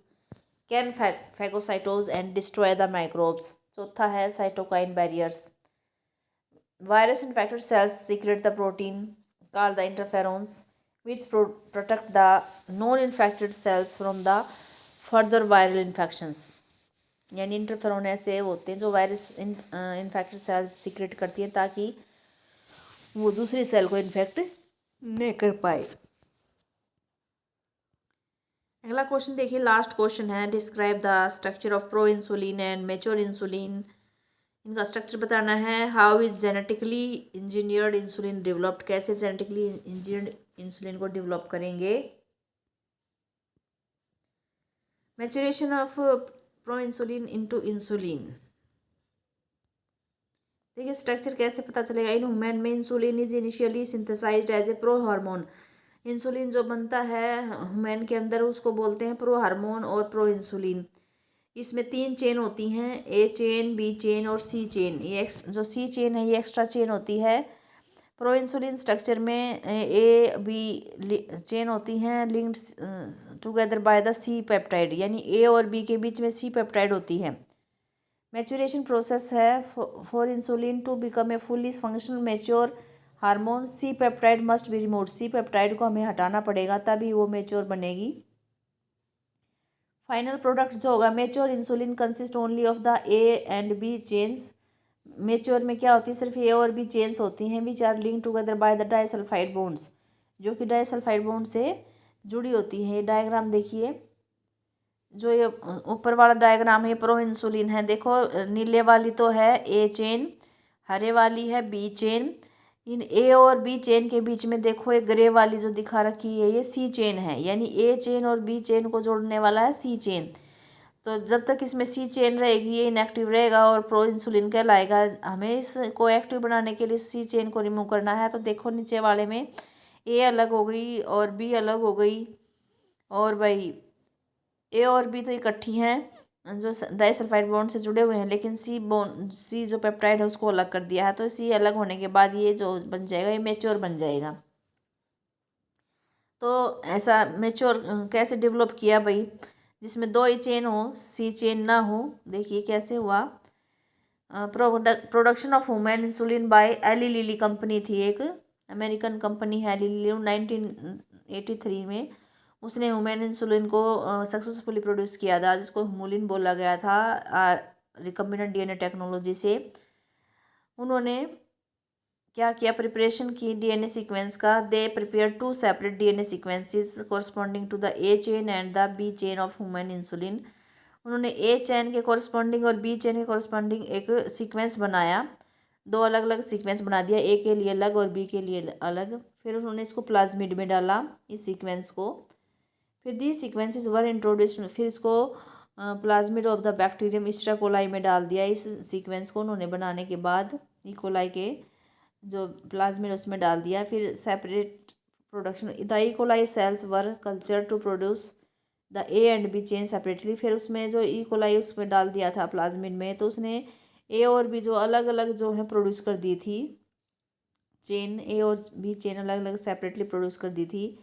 can phagocytose and destroy the microbes. चौथा है cytokine barriers, virus infected cells secrete the protein called the interferons which protect the non-infected cells from the further viral infections। यानी interferon ऐसे होते हैं जो virus infected cells secret करती हैं ताकि वो दूसरी सेल को इन्फेक्ट नहीं कर पाए। अगला क्वेश्चन देखिए, लास्ट क्वेश्चन है, describe the structure of pro insulin and mature insulin. इनका स्ट्रक्चर बताना है। How is genetically engineered insulin developed, कैसे जेनेटिकली इंजीनियर्ड इंसुलिन को डेवलप करेंगे। Maturation of pro insulin into insulin, देखिए स्ट्रक्चर कैसे पता चलेगा। इन ह्यूमन में insulin is initially synthesized as a pro hormone. Insulin जो बनता है ह्यूमन के अंदर उसको बोलते हैं प्रो हार्मोन और प्रो इंसुलिन। इसमें 3 चेन होती हैं, ए चेन, बी चेन और सी चेन। ये जो सी चेन है ये एक्स्ट्रा चेन होती है। प्रो इंसुलिन स्ट्रक्चर में ए बी चेन होती हैं linked together by the C peptide, यानी ए और बी के बीच में सी पेप्टाइड होती है। मैच्योरेशन प्रोसेस है for insulin to become a fully functional mature hormone, C peptide must be removed. C peptide को हमें हटाना पड़ेगा तभी वो मैच्योर बनेगी। फाइनल प्रोडक्ट जो होगा, mature insulin consist only of the A and B chains. Mature में क्या होती है, सिर्फ ए और बी चेन्स होती हैं, which are link together by the disulphide bonds, जो कि डाइसल्फाइड बॉन्ड से जुड़ी होती हैं। ये डायग्राम देखिए, जो ये ऊपर वाला डायग्राम है प्रो इंसुलिन है। देखो नीले वाली तो है ए चेन, हरे वाली है बी चेन। इन ए और बी चेन के बीच में देखो एक ग्रे वाली जो दिखा रखी है ये सी चेन है, यानी ए चेन और बी चेन को जोड़ने वाला है सी चेन। तो जब तक इसमें सी चेन रहेगी ये इनएक्टिव रहेगा और प्रो इंसुलिन कहलाएगा। हमें इसको एक्टिव बनाने के लिए सी चेन को रिमूव करना है। तो देखो नीचे वाले में ए अलग हो गई और बी अलग हो गई, और भाई ए और बी तो इकट्ठी हैं जो डाइसल्फाइड बॉन्ड से जुड़े हुए हैं, लेकिन सी जो पेप्टाइड है उसको अलग कर दिया है। तो सी अलग होने के बाद ये जो बन जाएगा ये मेच्योर बन जाएगा। तो ऐसा मेच्योर कैसे डेवलप किया भाई, जिसमें 2 ही चेन हो, सी चेन ना हो। देखिए कैसे हुआ। Production of human insulin by Eli Lilly company थी, एक अमेरिकन कंपनी है एली लिली। 1983 में उसने ह्यूमन इंसुलिन को सक्सेसफुली प्रोड्यूस किया था, जिसको ह्यूमुलिन बोला गया था रिकम्बिनेंट डीएनए टेक्नोलॉजी से। उन्होंने क्या किया, प्रिपरेशन की डीएनए सीक्वेंस का। They prepare 2 separate DNA sequences corresponding to the A chain and the B chain of human insulin. उन्होंने ए चेन के कोरस्पॉन्डिंग और बी चेन के कोरस्पॉन्डिंग एक सीक्वेंस बनाया, 2 अलग अलग सीक्वेंस बना दिया, ए के लिए अलग और बी के लिए अलग। फिर उन्होंने इसको प्लाज्मिड में डाला इस सीक्वेंस को। फिर दी सीक्वेंसेस वर इंट्रोड्यूस्ड, फिर इसको प्लाज्मिड ऑफ द बैक्टीरियम ईस्टा कोलाई में डाल दिया। इस सीक्वेंस को उन्होंने बनाने के बाद ई कोलाई के जो प्लाज्मिड उसमें डाल दिया। फिर separate production, the E coli cells were culture to produce the A and B chain separately. फिर उसमें जो ई कोलाई उसमें डाल दिया था प्लाज्मिड में, तो उसने ए और बी जो अलग अलग जो है प्रोड्यूस कर दी थी चेन, ए और बी चेन अलग अलग सेपरेटली प्रोड्यूस कर दी थी।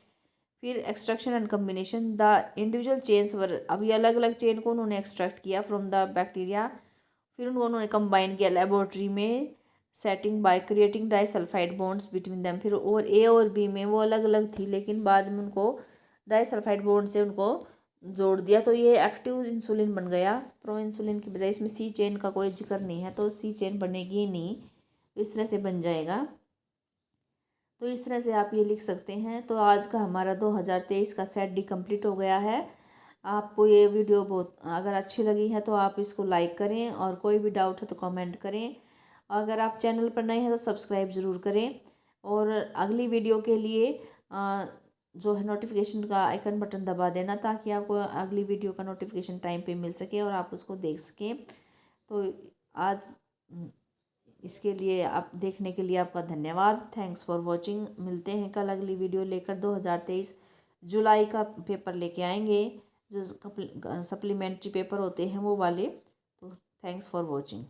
फिर extraction and combination, the individual chains were, अभी अलग अलग चेन को उन्होंने एक्सट्रैक्ट किया फ्रॉम द बैक्टीरिया। फिर उन्होंने कंबाइन किया लेबोरेटरी में, setting by creating disulphide bonds between them. फिर और ए और बी में वो अलग अलग थी, लेकिन बाद में उनको डाइसल्फाइड बॉन्ड से उनको जोड़ दिया, तो ये एक्टिव इंसुलिन बन गया। प्रो इंसुलिन की बजाय इसमें सी चेन का कोई जिक्र नहीं है, तो सी चेन बनेगी ही नहीं, तो इस तरह से बन जाएगा। तो इस तरह से आप ये लिख सकते हैं। तो आज का हमारा 2023 का सेट डी कंप्लीट हो गया है। आपको ये वीडियो बहुत अगर अच्छी लगी है तो आप इसको लाइक करें, और कोई भी डाउट है तो कमेंट करें। अगर आप चैनल पर नए हैं तो सब्सक्राइब ज़रूर करें, और अगली वीडियो के लिए जो है नोटिफिकेशन का आइकन बटन दबा देना, ताकि आपको अगली वीडियो का नोटिफिकेशन टाइम पे मिल सके और आप उसको देख सकें। तो आज इसके लिए आप देखने के लिए आपका धन्यवाद। Thanks for watching. मिलते हैं कल अगली वीडियो लेकर। 2023 जुलाई का पेपर लेके आएंगे, जो सप्लीमेंट्री पेपर होते हैं वो वाले। तो थैंक्स फॉर वॉचिंग।